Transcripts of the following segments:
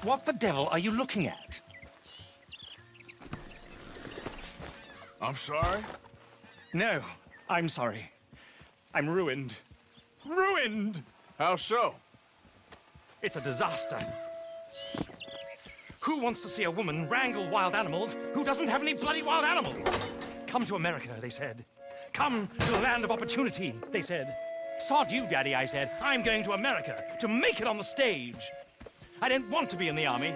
What the devil are you looking at? I'm sorry? No, I'm sorry. I'm ruined. Ruined! How so? It's a disaster. Who wants to see a woman wrangle wild animals who doesn't have any bloody wild animals? Come to America, they said. Come to the land of opportunity, they said. Sod you, Daddy, I said. I'm going to America to make it on the stage. I don't want to be in the army.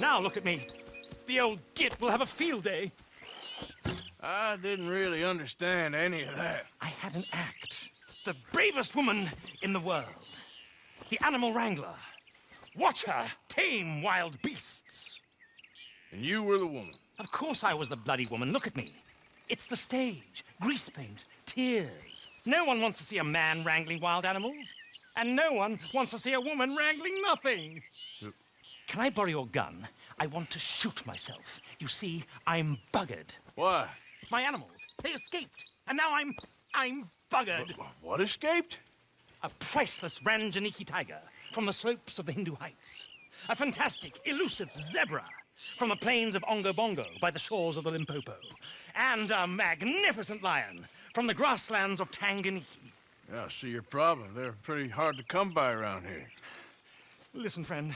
Now look at me. The old git will have a field day. I didn't really understand any of that. I had an act. The bravest woman in the world. The animal wrangler. Watch her tame wild beasts. And you were the woman? Of course I was the bloody woman. Look at me. It's the stage. Grease paint. Tears. No one wants to see a man wrangling wild animals. And no one wants to see a woman wrangling nothing. Can I borrow your gun? I want to shoot myself. You see, I'm buggered. Why? My animals, they escaped. And now I'm buggered. What escaped? A priceless Ranjaniki tiger from the slopes of the Hindu Heights. A fantastic, elusive zebra from the plains of Ongo Bongo by the shores of the Limpopo. And a magnificent lion from the grasslands of Tanganyika. Yeah, I see your problem. They're pretty hard to come by around here. Listen, friend,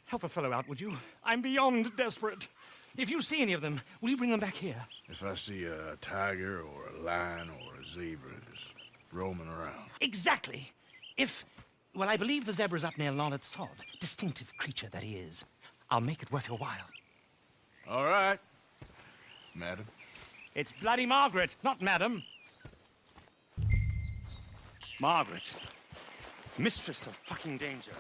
help a fellow out, would you? I'm beyond desperate. If you see any of them, will you bring them back here? If I see a tiger or a lion or a zebra just roaming around. Exactly. Well, I believe the zebra's up near Larned Sod. Distinctive creature that he is. I'll make it worth your while. All right, madam. It's bloody Margaret, not madam. Margaret. Mistress of fucking danger.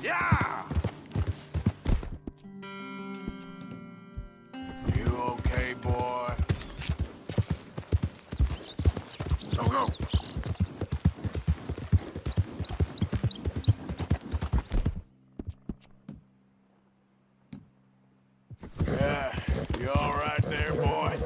Yeah! You okay, boy? Go, go! Yeah, you all right there, boy?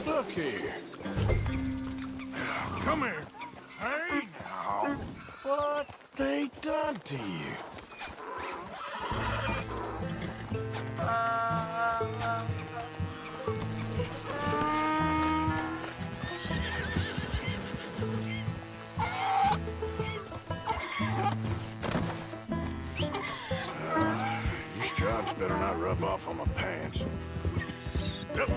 Look here. Come here. Hey, now. What they done to you? better not rub off on my pants. Yep.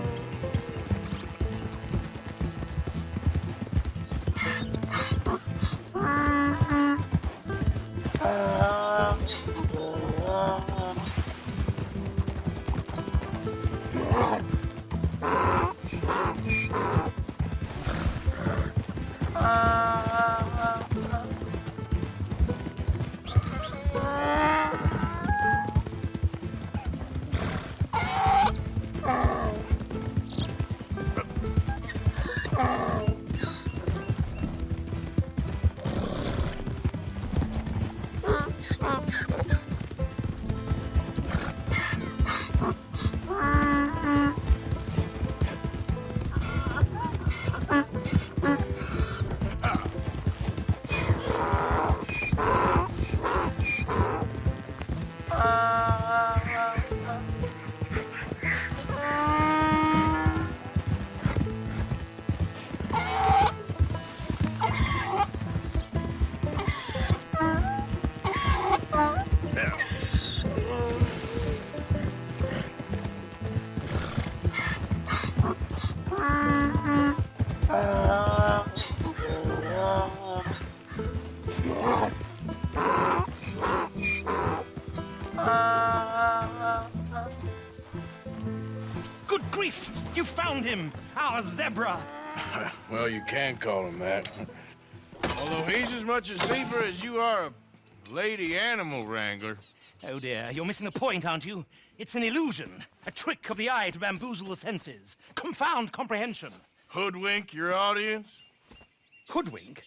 Good grief! You found him! Our zebra! Well, you can call him that. Although he's as much a zebra as you are a lady animal wrangler. Oh dear, you're missing the point, aren't you? It's an illusion. A trick of the eye to bamboozle the senses. Confound comprehension. Hoodwink your audience? Hoodwink?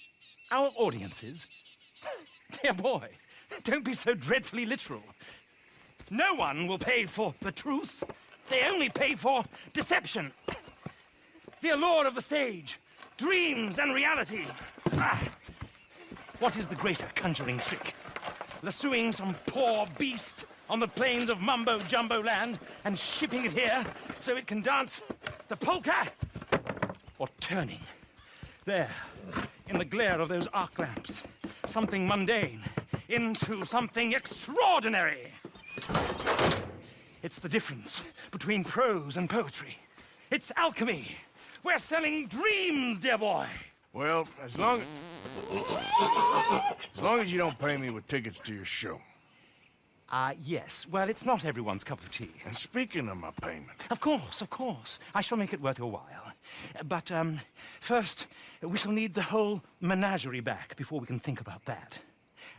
Our audiences? Dear boy, don't be so dreadfully literal. No one will pay for the truth. They only pay for deception. The allure of the stage, dreams and reality. Ah. What is the greater conjuring trick? Lassoing some poor beast on the plains of mumbo-jumbo land and shipping it here so it can dance the polka? Or turning, there, in the glare of those arc lamps, something mundane into something extraordinary? It's the difference between prose and poetry. It's alchemy. We're selling dreams, dear boy. Well, as long as you don't pay me with tickets to your show. Yes. Well, it's not everyone's cup of tea. And speaking of my payment... Of course, of course. I shall make it worth your while. But, first, we shall need the whole menagerie back before we can think about that.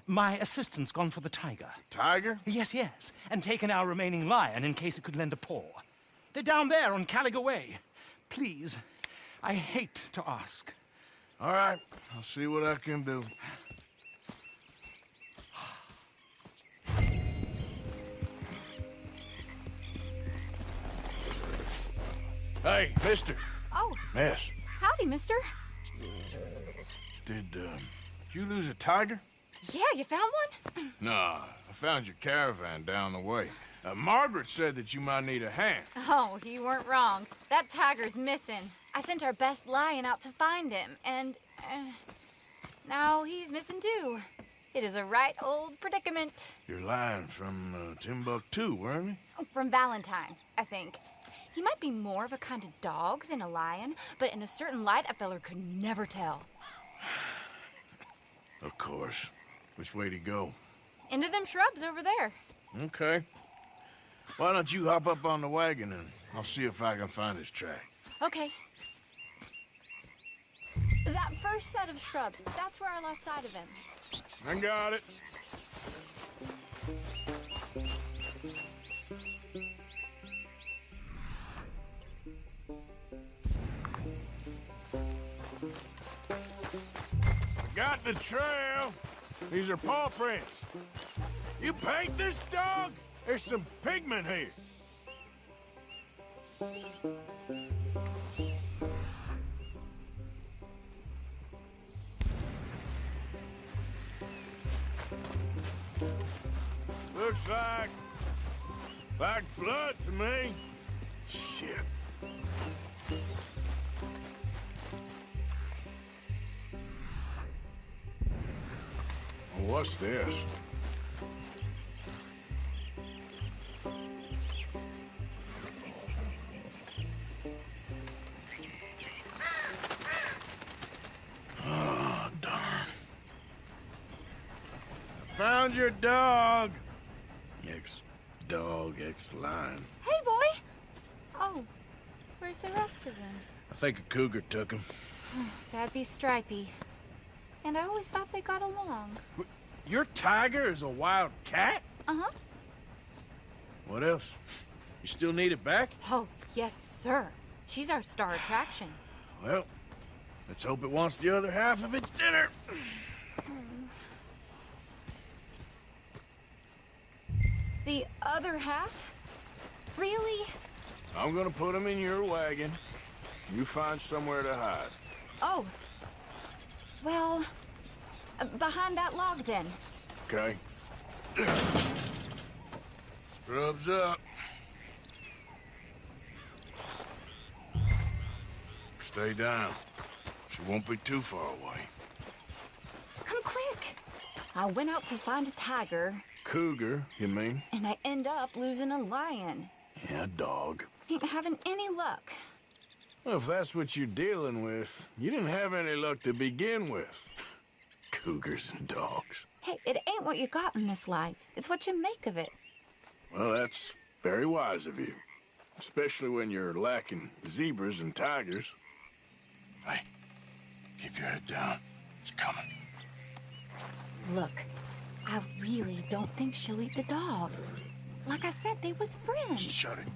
My assistant's gone for the tiger. Tiger? Yes, yes. And taken our remaining lion in case it could lend a paw. They're down there on Caliga Way. Please, I hate to ask. All right, I'll see what I can do. Hey, mister. Oh, Miss, howdy, mister. did you lose a tiger? Yeah, you found one? Nah, I found your caravan down the way. Margaret said that you might need a hand. Oh, you weren't wrong. That tiger's missing. I sent our best lion out to find him, and now he's missing too. It is a right old predicament. You're lying from Timbuktu, weren't you? From Valentine, I think. He might be more of a kind of dog than a lion, but in a certain light, a feller could never tell. Of course. Which way to go? Into them shrubs over there. Okay. Why don't you hop up on the wagon and I'll see if I can find his track. Okay. That first set of shrubs, that's where I lost sight of him. I got it. I got the trail. These are paw prints. You paint this dog? There's some pigment here. Looks like blood to me. Shit. What's this? found your dog. Ex-dog, ex-lion. Hey, boy! Oh, where's the rest of them? I think a cougar took him. That'd be Stripey. And I always thought they got along. Your tiger is a wild cat? Uh-huh. What else? You still need it back? Oh, yes, sir. She's our star attraction. Well, let's hope it wants the other half of its dinner. The other half? Really? I'm gonna put him in your wagon. You find somewhere to hide. Oh. Well, behind that log, then. Okay. Scrubs up. Stay down. She won't be too far away. Come quick. I went out to find a tiger, Cougar, you mean? and I end up losing a lion. Yeah, dog. Ain't having any luck. Well, if that's what you're dealing with, you didn't have any luck to begin with. Cougars and dogs. Hey, it ain't what you got in this life. It's what you make of it. Well, that's very wise of you. Especially when you're lacking zebras and tigers. Hey, keep your head down. It's coming. Look, I really don't think she'll eat the dog. Like I said, they was friends. Shut it.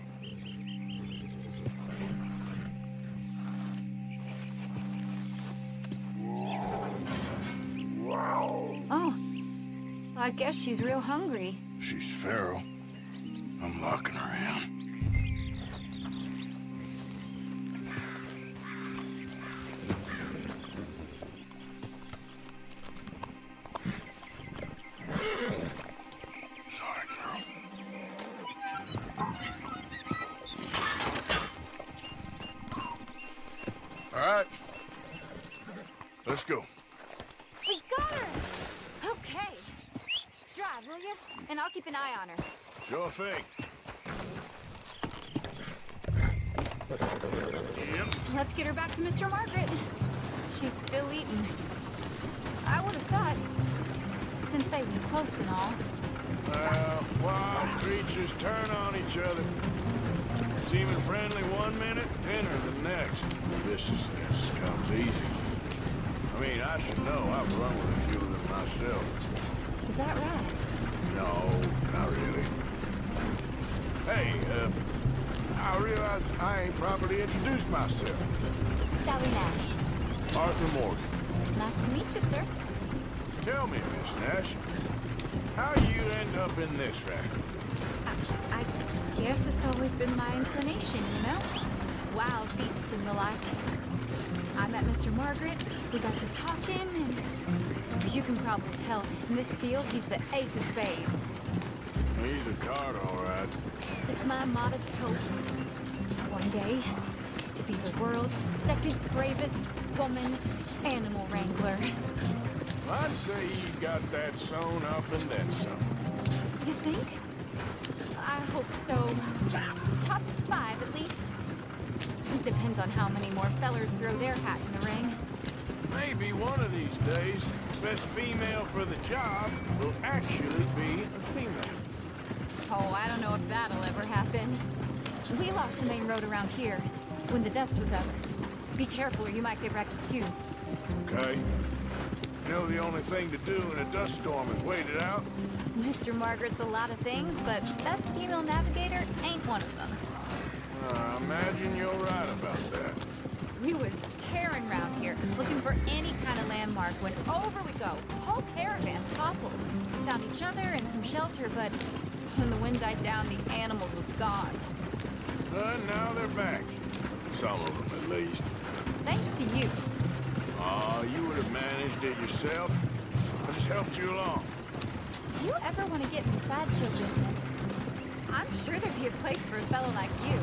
Oh, I guess she's real hungry. She's feral. I'm locking her in. Sorry, girl. All right. Let's go. We got her! Okay. Drive, will you? And I'll keep an eye on her. Sure thing. Yep. Let's get her back to Mr. Margaret. She's still eating. I would have thought, since they was close and all. Wild creatures turn on each other. Seeming friendly one minute, tender the next. Viciousness comes easy. I mean, I should know. I've run with a few of them myself. Is that right? No, not really. Hey, I realize I ain't properly introduced myself. Sally Nash. Arthur Morgan. Nice to meet you, sir. Tell me, Miss Nash, how you end up in this racket? I guess it's always been my inclination, you know? Wild beasts and the like. I met Mr. Margaret, we got to talking, and you can probably tell, in this field, he's the ace of spades. He's a card, all right. It's my modest hope, one day, to be the world's second bravest woman animal wrangler. I'd say you got that sewn up and then some. You think? I hope so. Top 5, at least. Depends on how many more fellers throw their hat in the ring. Maybe one of these days, best female for the job will actually be a female. Oh, I don't know if that'll ever happen. We lost the main road around here when the dust was up. Be careful or you might get wrecked too. Okay. You know the only thing to do in a dust storm is wait it out? Mr. Margaret's a lot of things, but best female navigator ain't one of them. I imagine you're right about that. We was tearing around here, looking for any kind of landmark when over we go. Whole caravan toppled. Found each other and some shelter, but when the wind died down, the animals was gone. Now they're back. Some of them, at least. Thanks to you. Aw, you would have managed it yourself. I just helped you along. If you ever want to get in the sideshow business, I'm sure there'd be a place for a fellow like you.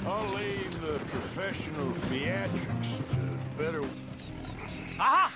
I'll leave the professional theatrics to better... Aha!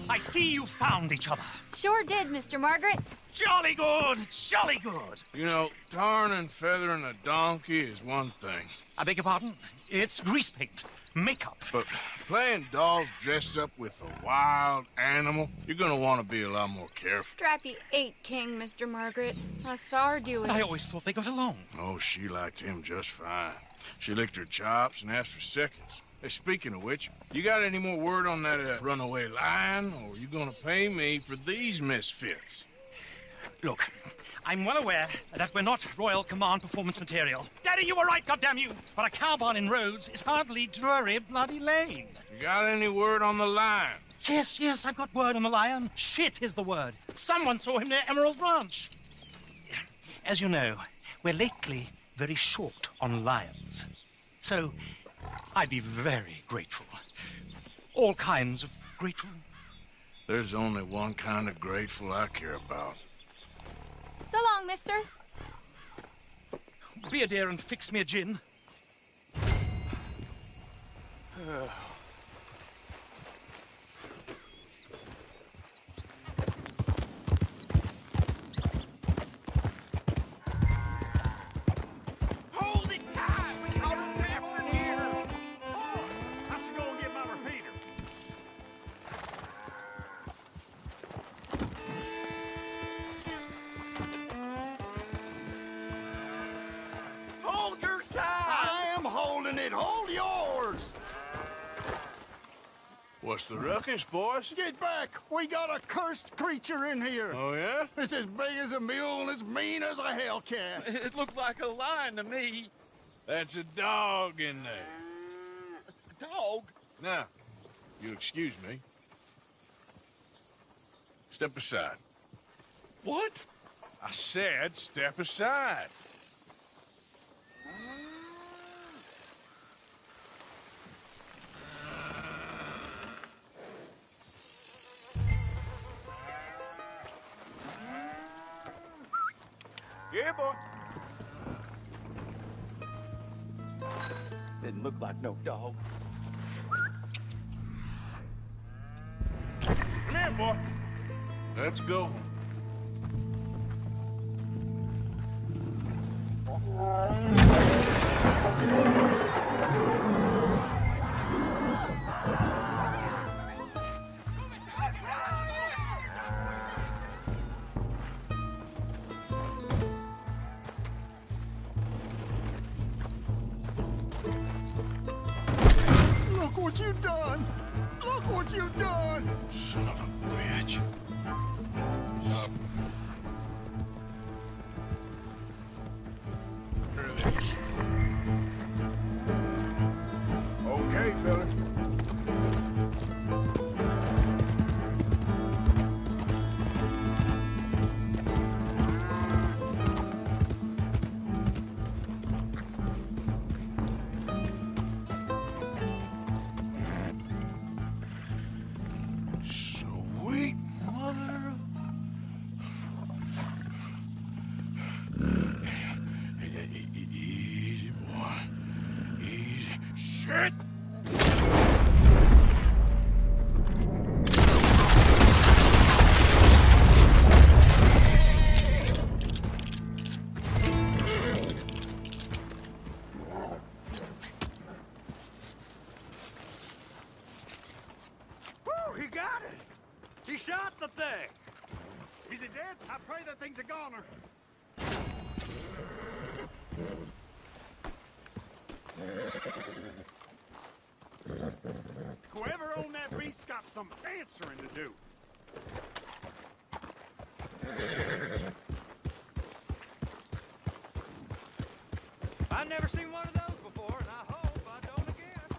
I see you found each other. Sure did, Mr. Margaret. Jolly good, jolly good. You know, tarring and feathering a donkey is one thing. I beg your pardon? It's grease paint. makeup. But playing dolls dressed up with a wild animal, you're gonna want to be a lot more careful. Strappy ate King, Mr. Margaret. I saw her do it. I always thought they got along. Oh, she liked him just fine. She licked her chops and asked for seconds. Hey, speaking of which, you got any more word on that runaway lion, or are you gonna pay me for these misfits? Look, I'm well aware that we're not Royal Command performance material. Daddy, you were right, goddammit you! But a cow barn in Rhodes is hardly Drury Bloody Lane. You got any word on the lion? Yes, I've got word on the lion. Shit is the word. Someone saw him near Emerald Ranch. As you know, we're lately very short on lions. So, I'd be very grateful. All kinds of grateful. There's only one kind of grateful I care about. So long, mister. Be a dear and fix me a gin. Hold it tight! We caught her traveling here! Oh, I should go and get my repeater. Hold your side! I am holding it! Hold yours! What's the ruckus, boys? Get back! We got a cursed creature in here! Oh, yeah? It's as big as a mule and as mean as a hellcat. It looked like a lion to me. That's a dog in there. Dog? Now, you excuse me. Step aside. What? I said step aside. Yeah, boy. Didn't look like no dog. Come here, boy. Let's go. Look what you done! Look what you done! Son of a bitch. Here it is. Okay, fellas. Sweet mother of... Easy, boy. Easy. Shit! Woo, he got it! He shot the thing! Is he dead? I pray that thing's a goner. Whoever owned that beast's got some answering to do. I've never seen one of those before, and I hope I don't again.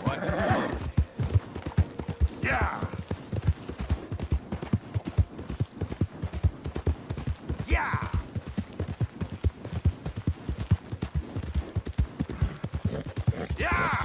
What? Yeah! Yeah! Yeah!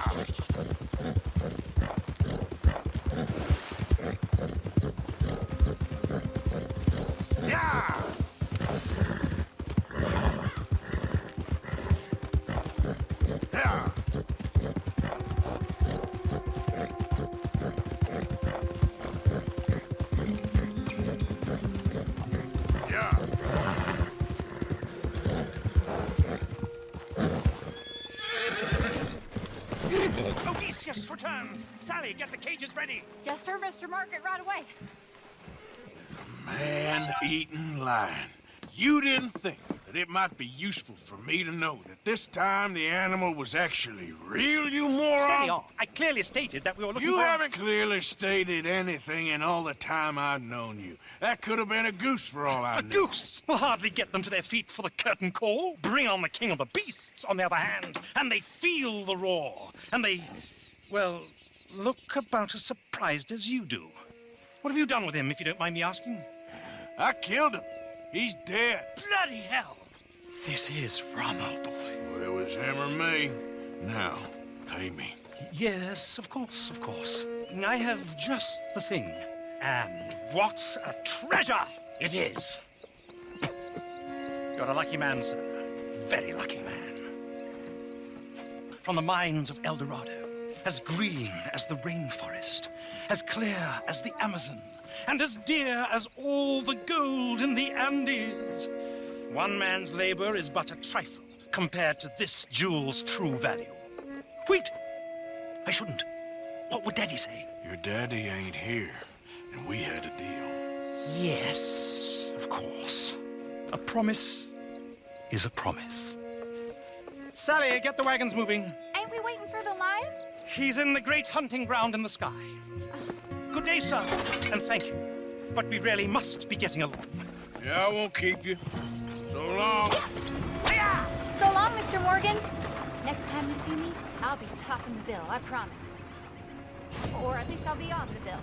hands. Sally, get the cages ready. Yes, sir, Mr. Margaret, right away. Man-eating lion. You didn't think that it might be useful for me to know that this time the animal was actually real, you moron? Steady on. I clearly stated that we were looking You for... haven't clearly stated anything in all the time I've known you. That could have been a goose for all I A know. goose will hardly get them to their feet for the curtain call. Bring on the king of the beasts, on the other hand, and they feel the roar. And they, well, look about as surprised as you do. What have you done with him, if you don't mind me asking? I killed him. He's dead. Bloody hell! This is rum, old boy. Well, it was him or me. Now, pay me. Yes, of course, of course. I have just the thing. And what a treasure it is! You're a lucky man, sir. Very lucky man. From the mines of El Dorado, as green as the rainforest, as clear as the Amazon, and as dear as all the gold in the Andes. One man's labor is but a trifle compared to this jewel's true value. Wait! I shouldn't. What would Daddy say? Your daddy ain't here, and we had a deal. Yes, of course. A promise is a promise. Sally, get the wagons moving. Ain't we waiting for the lion? He's in the great hunting ground in the sky. Good day, sir, and thank you. But we really must be getting along. Yeah, I won't keep you. So long. Hiya! So long, Mr. Morgan. Next time you see me, I'll be topping the bill, I promise. Or at least I'll be on the bill.